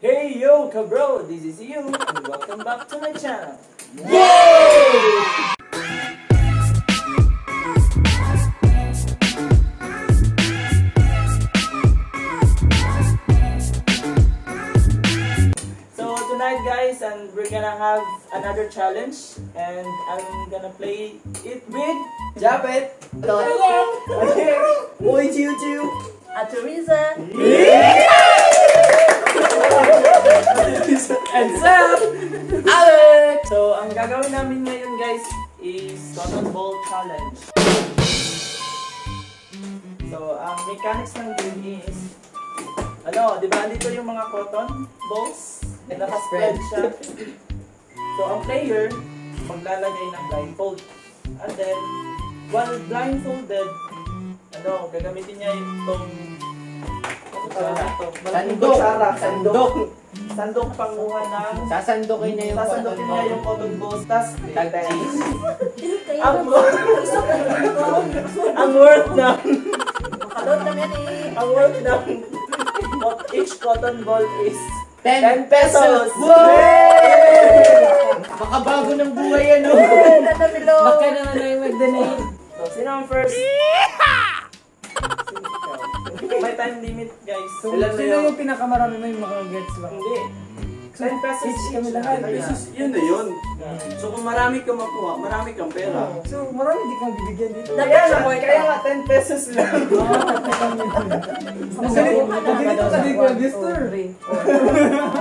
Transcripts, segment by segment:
Hey yo, kabro, this is you, and welcome back to my channel. Yay! So tonight, guys, and we're gonna have another challenge, and I'm gonna play it with Japet, Boy Chiu, At Teresa. and Sam, Alex. So ang gagawin namin ngayon, guys, is cotton ball challenge. So ang mechanics ng game is, di ba dito yung mga cotton balls? Naka-spread siya. So ang player maglalagay ng blindfold. And then while blindfolded, gagamitin niya itong sandok panguha ng Sasandukin niya yung cotton balls, tas tag-cheese. ang worth ng Makalot na yan eh. ang worth ng each cotton ball is 10 pesos. Makabago ng buhay yan, no? Natamilo. Baka naman na yung mag-donate. So, sino ang first? May time limit, guys. Sino yung pinakamarami mo yung mga gets ba? Hindi. 10 pesos Each kami lahat. Yun na yun. So kung marami kang makuha, marami kang pera. So, marami di kang bibigyan dito. Kaya nga 10 pesos lang. Ganito ka din yung Mr.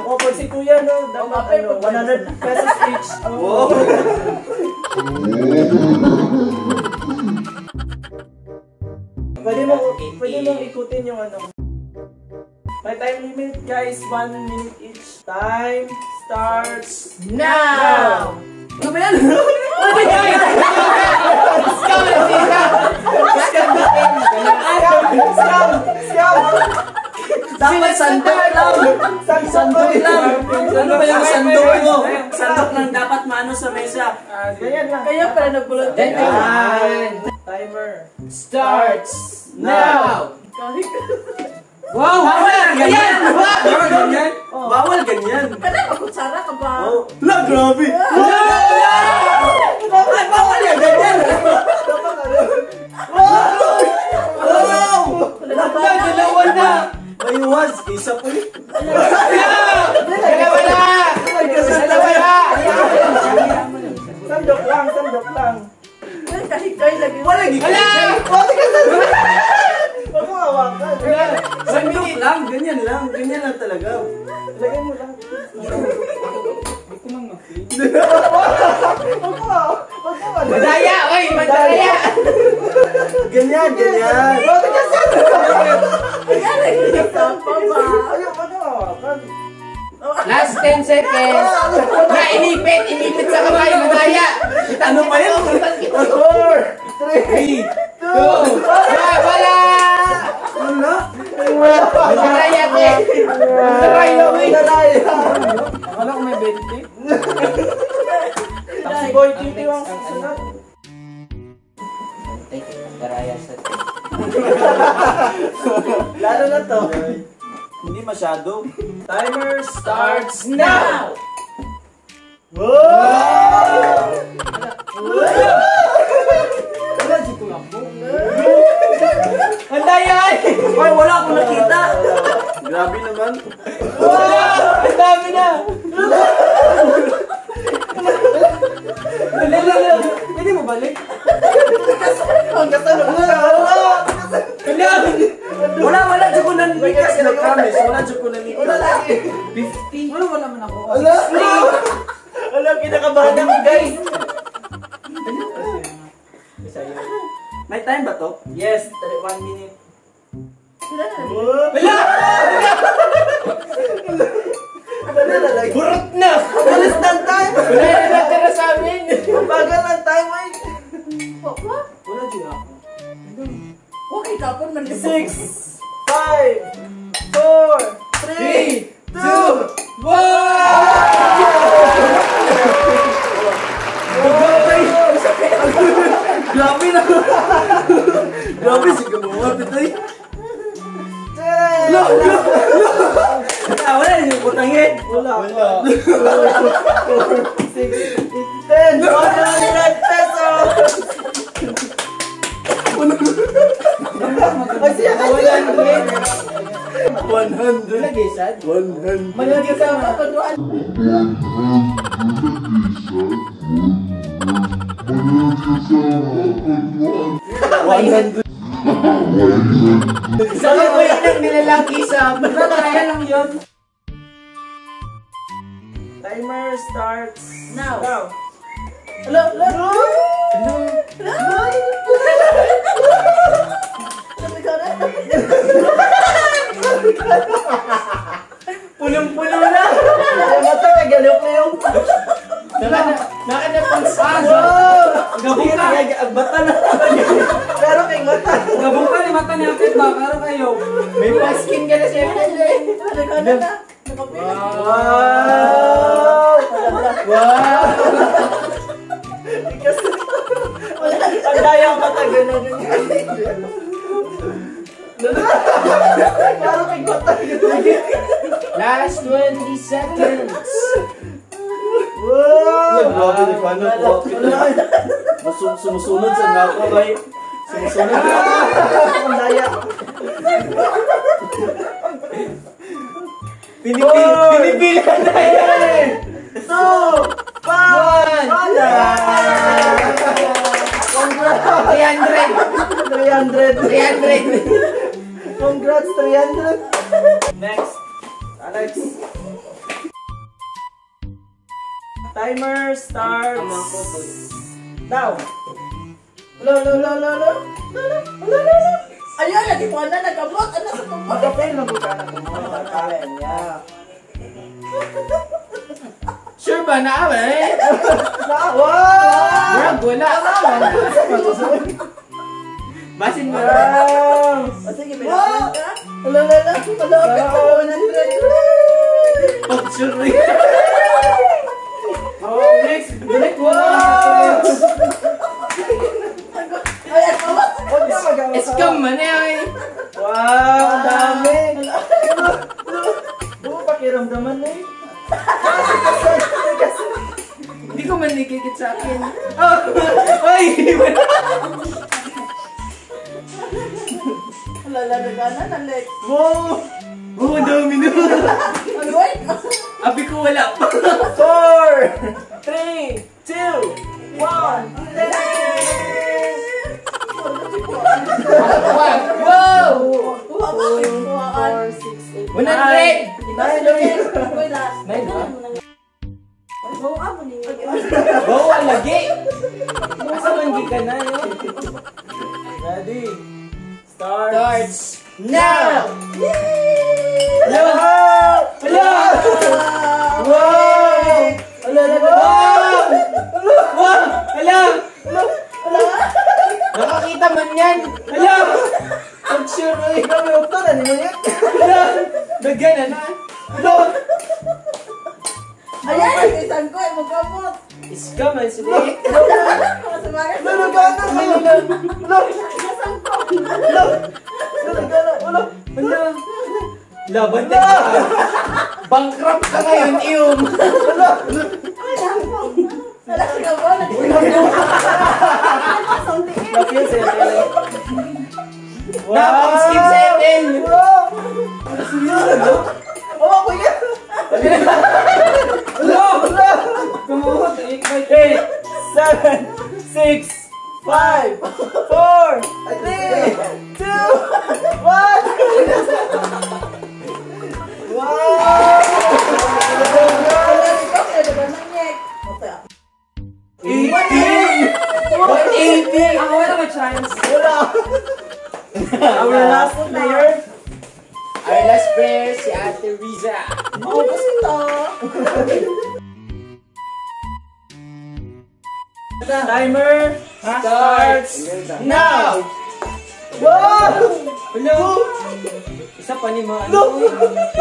O, pag si Kuya, dapat 100 pesos each. Wow! Pwede mong ikutin yung May time limit, guys. 1 minute each. Time starts Now! Ano ba yan? Scam! Dapat sandok lang! Sandok lang! Ano ba yung sandok mo? Sandok lang dapat maano sa mesa. Ganyan lang. Kaya pala nagbulat din. Timer Starts now! Wow! Bawal ganyan! Bawal ganyan! Bawal ganyan! Kaya makutsara ka ba? Oh. La, grabe! Ay, bawal yan! Ganyan! Wow! Dalawa na! May was! Isa po yun! Dalawa na! Dalawa na! Sandok lang. Kahit kayo lagi. Wala! Huwag mo hawakan. Sandok lang! Ganyan lang talaga. Lagay mo lang. Madaya! Oy! Madaya! Ganyan! Last 10 seconds! Na inipit sa kamay! Madaya! Ano pa yun? 4, 3, 2! Wala! Ano? Madaya! Akala ko may 20. Si Boy Titi ang susunod. Daraya sa Lalo na to. Hindi masyado. Timer starts now! Wala, dito lang po. Madaya! Ay, wala akong nakita. Grabe naman. Ang dami na! Pwede mo balik? Wala jukunan nikas na promise. Wala jukunan nikas. 50? Wala man ako. Wala, kinakabahan ako, guys. May time ba to? Yes, 1 minute. Burot na! Alis ng time! Wala na natira sa amin! Ang bagal ng time, ay! Wala. Wala din ako. Okay, kapon man. 6, 5, 4, 3, 2, Grabe na. Grabe si Gamuha. Pitay. Wala Putangin. Wala. 6, 10, 100 pesos! Ay, siya kasi 100. Lagi, sad. 100. Malagay ka mga kunduan. Sabi ko yun ang nilalaki sa... Kaya lang yun. Timer starts Now. Hello, hello. Punong-puno na. Ay, mata, kagalok na yung... Nakanapang sad. Gabong ka. Agbata na. Pero kay mata. Gabong ka ni mata ni Apit ba? Karo kayo. May paskin ka na siya. Wow! Wow! Kasi... Ang daya ang mata, gano'n. Parang kay mata. Last 20 seconds. Wow! Grabe ni Pano. Sumusunod sa nako kay. Sumusunod. Ang daya. Pinipili ka na yan. 2, 5, 300. 300. Congrats, 300. Next, Alex. Timer starts now. Lo. Ayun, lagi mo na nagkamot. Ano sa pagpapit? Magkapel na po ka na kumakain niya. Sure ba na eh? Wow! Wala. Basin mo. Wow! O sige, pinakain ka. Malapit ka. 100. Pag-sure. Oh, next! Wow! Ay, ako. Huwag na magawa. Scam man eh. Wow! Ang dami! Oo, pakiramdaman na eh. Hindi ko man nikikit sa akin. Ay! Lalagana, Alex. Wow! Oo, dami na. Ay, wait. Abi ko wala pa. 4, 3, 2, 1. Wow! Kuha ba? Kuhaan. 100! Uy, last. Nine, ha? Oo, ako niyo. Bawa lagi. Asa man di ka na yun? Ready? Start. Starts now! Hello! Hello! Wow! Wow! Wow! Hello! Nakakita man yan! Hello! I'm sure eh. Kami ukto na, hindi mo yan. Hello! Nagana na! Hello! Ayan, isan ko, magkamot. Scam man sila eh. Masamagan. Nalagana ka! Isan ko. Nalagana! Wala! Hello! Laban na ka! Bankrupt ka ngayon, Iyom! Alam ka ba? Napil sa'yo, Tele. Napang skin sa Ethel! Wow! Seryoso? Oh, ako yan! Hello! Kumuhot! 8, 7, 6, 5, 4, 3, 2, 1! Wow! 180! Ako wala ka chance. Wala! Our last player. Our last player, si Ate Riza. Maubos ito. Timer starts now! Wow! Hello! Isa pa ni mga ano?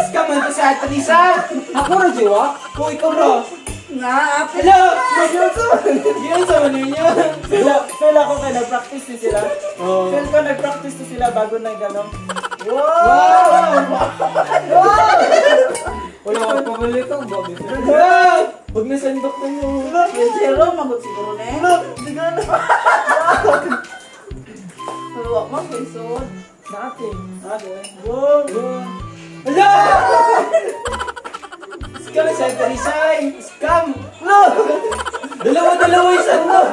Scam man to si Ate Riza! Ako na, Jiwa? Kung ikaw na! Nga, apit. Hello! Yun sa ninyo! Feel ako kayo, nag-practice din sila. Feel ko nag-practice din sila bago na gano'n. Wow! Wow! Wala akong pabalik ang babi. Huwag na sandok na nyo. Yung zero, magot siguro na eh. Hindi ka na. Maluwa mo, kisod. Natin. Wow. Hala! Scam sa Tarisay! Scam! No! Dalawa-dalawa yung sandok!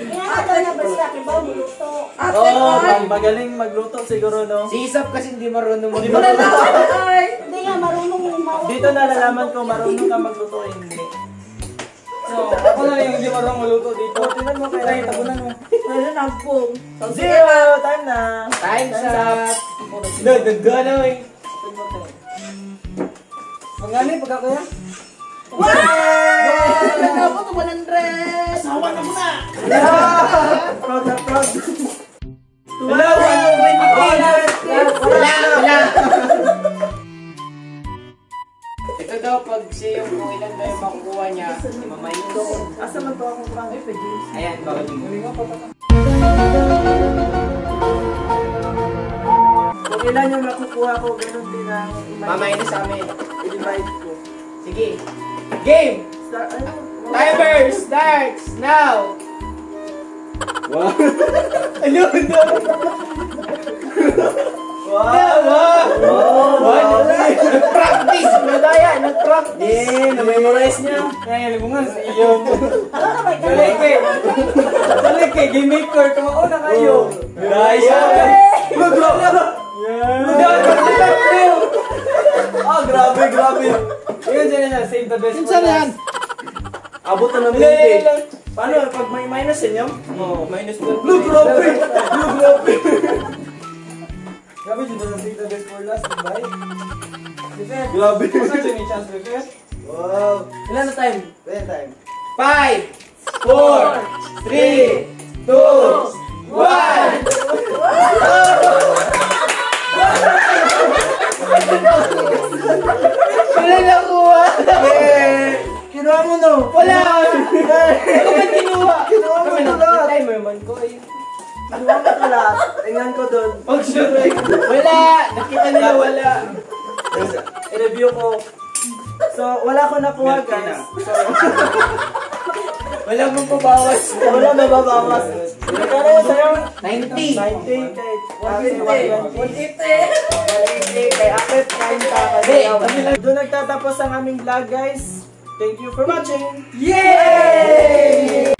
Ate na basta, kiba muluto. Ate, Oh, ay. magaling magluto siguro, no? Si Isap kasi hindi marunong Di magluto. ba? Hindi nga, marunong mawag. Dito nalalaman ko marunong ka magluto o hindi. So, ako na yung hindi marunong magluto dito. Tingnan mo kaya. Try, tabunan mo. Meron ang pong. Zero! Time na! Time's up! Nagdagana eh. Pangalan, pagkakuya? Wow! Nagkabot ang 100! Asawa na muna! Proud na proud. Wala! Wala! Ito daw, pag siya yung kung ilan daw yung makukuha niya, imamayos. Asa man to akong pang? Ayan, bawal yung Kung ilan yung makukuha ko, ganun din ang Mamayin sa amin. i-divide ko. Sige. Game! Start, ano? Timer starts now! Wow! Ano? Wow! Nag-practice! Madaya! Nag-practice! Na-memorize niya. Kaya alam mo nga sa iyo. Ano na may Balik eh! Balik eh! Game maker! Tumauna kayo! Daya! Ah, grabe, grabe. Yun siya save the best for Minsan yan. last. Abot na ng Ilan? 20. Paano? Pag may minus inyo? Oh, minus 12. Look, grabe. Look, grabe. Grabe dito na save the best for last. Bye. Defend. Grabe. Saan siya may chance defend? Wow. Ilan na time? Pwede time. 5, 4, 3, 2, 1! Wala na kuha! Kinuha mo no? Wala! Ano ba kinuha? Kinuha mo Kami to na lahat. timer man ko eh. Kinuha mo to lahat. Tingnan ko doon. Pag sure wala! Nakita nila wala. I-review ko. So, wala ko nakuha, guys. So, Wala mong pabawas. wala na babawas. Kaya yun sa'yo? 90. 90 kay 150. kay Akit, 90 Hey, Doon nagtatapos ang aming vlog, guys. Thank you for watching. Yay!